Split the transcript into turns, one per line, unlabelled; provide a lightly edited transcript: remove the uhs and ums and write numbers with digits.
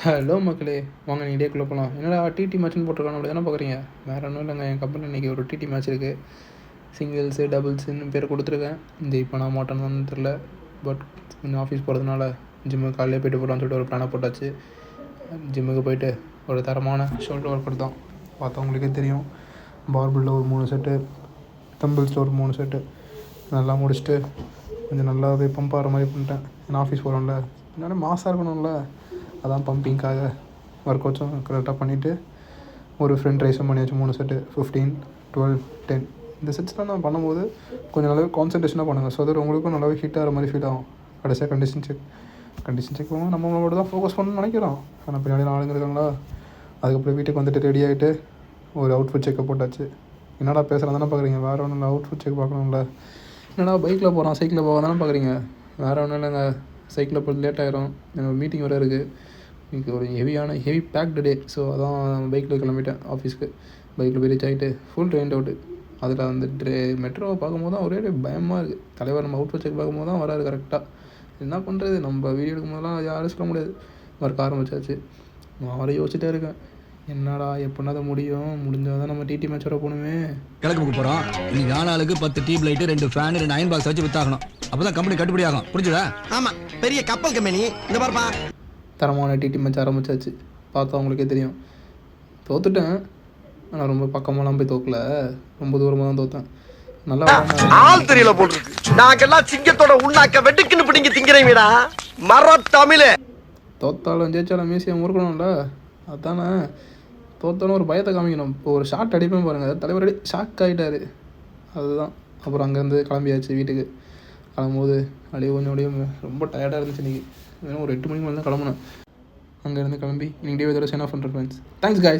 Hello மக்களே, வாங்க நீ டேக்குள்ளே போகலாம். என்னடா டிடி மேட்ச்னு போட்டிருக்காங்க, அப்படி தானே பார்க்குறீங்க? வேறு ஒன்றும் இல்லைங்க, என் கம்பெனி இன்றைக்கி ஒரு டிடி மேட்ச் இருக்குது. சிங்கிள்ஸு டபுள்ஸுன்னு பேர் கொடுத்துருக்கேன். இந்த இப்போ நான் மாட்டேன்னு தெரில. பட் கொஞ்சம் ஆஃபீஸ் போகிறதுனால ஜிம்முக்கு காலையிலே போய்ட்டு போகலான்னு சொல்லிட்டு ஒரு பிளானை போட்டாச்சு. ஜிம்முக்கு போயிட்டு ஒரு தரமான ஷோல்டர் ஒர்க் அவுட் தான். பார்த்தவங்களுக்கே தெரியும். பார்பிளில் ஒரு 3 செட்டு, தம்பிள்ஸில் ஒரு 3 செட்டு நல்லா முடிச்சுட்டு கொஞ்சம் நல்லாவே பம்ப் ஆகிற மாதிரி பண்ணிட்டேன். ஏன்னா ஆஃபீஸ் போகிறோம்ல, என்னால் மாசாக இருக்கணும்ல, அதான் பம்பிங்காக ஒர்க் அவுட்ஸும் கரெக்டாக பண்ணிவிட்டு ஒரு ஃப்ரெண்ட் ரைஸும் பண்ணியாச்சு. 3 செட்டு 15, 12, 10 இந்த செட்ஸ்லாம் நான் பண்ணும்போது கொஞ்சம் நல்லாவே கான்சன்ட்ரேஷனாக பண்ணுங்கள். ஸோ அது உங்களுக்கும் நல்லாவே ஹிட் ஆகிற மாதிரி ஃபீல் ஆகும். கடைசியாக கண்டிஷன் செக் பண்ணுவோம். நம்ம மட்டும் தான் ஃபோக்கஸ் பண்ணணும்னு நினைக்கிறோம், ஆனால் பின்னாடி ஆளுங்க இருக்காங்களா. அதுக்கப்புறம் வீட்டுக்கு வந்துட்டு ரெடி ஆகிட்டு ஒரு அவுட்ஃபிட் செக்கை போட்டாச்சு. என்னடா பேசுகிறேன் தானே பார்க்குறீங்க, வேறு ஒன்றும் இல்லை, அவுட்ஃபிட் செக் பார்க்கணும்ல. என்னடா பைக்கில் போகிறான் சைக்கிளில் போக தானே பார்க்குறீங்க, வேறு ஒன்றும் இல்லைங்க. சைக்கிளில் போகிறது லேட் ஆகிரும், எனக்கு மீட்டிங் வேறு இருக்குது. இன்றைக்கி ஒரு ஹெவி பேக்டு டே. ஸோ அதான் பைக்கில் கிளம்பிட்டேன் ஆஃபீஸ்க்கு. பைக்கில் போய் ரீச் ஆகிட்டு ஃபுல் ரெயின்ட் அவுட்டு. அதில் அந்த மெட்ரோவை பார்க்கும்போது தான் ஒரே பயமாக இருக்குது. தலைவர் நம்ம அவுட் செக் பார்க்கும்போது தான் வராது கரெக்டாக. என்ன பண்ணுறது, நம்ம வீடியோ எடுக்கும்போதெல்லாம் யாரும் சொல்ல முடியாது. ஒர்க் ஆரம்பிச்சாச்சு. நான் அவரை யோசிச்சுட்டே இருக்கேன், என்னடா எப்படின்னா அதை முடிஞ்சால் தான் நம்ம டிடி மேட்ச் வர போகணுமே.
கிழக்கு போகிறோம். இன்னைக்கு ஆளாளுக்கு 10 tube light, 2 fan, 2 iron box வச்சு வித்தாகணும். அப்போ தான் கம்பெனி கட்டுப்படி ஆகும். புரிஞ்சுதா?
ஆமாம், பெரிய கப்பல் கம்பெனி. இந்த பாருப்பா,
தரமான டிடி மேட்ச் ஆரம்பிச்சாச்சு. பார்த்தா அவங்களுக்கே தெரியும். தோத்துட்டேன், ஆனால் ரொம்ப பக்கமெல்லாம் போய் தோக்கல, ரொம்ப தூரமாக தான் தோத்தேன். நல்லா
ஆள் தெரியல போட்டுருக்கு. நாங்கெல்லாம் சிங்கத்தோட உண்ணாக்க வெட்டுக்குன்னு பிடிங்க திங்கிறீங்கடா மர தமிழ்.
தோத்தாலும் ஜெயிச்சாலும் மியூசியம் முறுக்கணும்ல, அதுதானே. தோத்தாலும் ஒரு பயத்தை காமிக்கணும். இப்போ ஒரு ஷாட் அடிப்பேன் பாருங்கள், தலைவர் அடி ஷாக் ஆகிட்டார். அதுதான். அப்புறம் அங்கேருந்து கிளம்பியாச்சு வீட்டுக்கு. கிளம்பும்போது அப்படியே ரொம்ப டயர்டாக இருந்துச்சு இன்றைக்கி. வேணும் ஒரு 8 மணிக்கு மேலே தான் கிளம்புனேன். அங்கேருந்து கிளம்பி இன்னைக்கு டே இதோட சைன் ஆஃப் பண்ணுறேன் ஃப்ரெண்ட்ஸ். Thanks guys.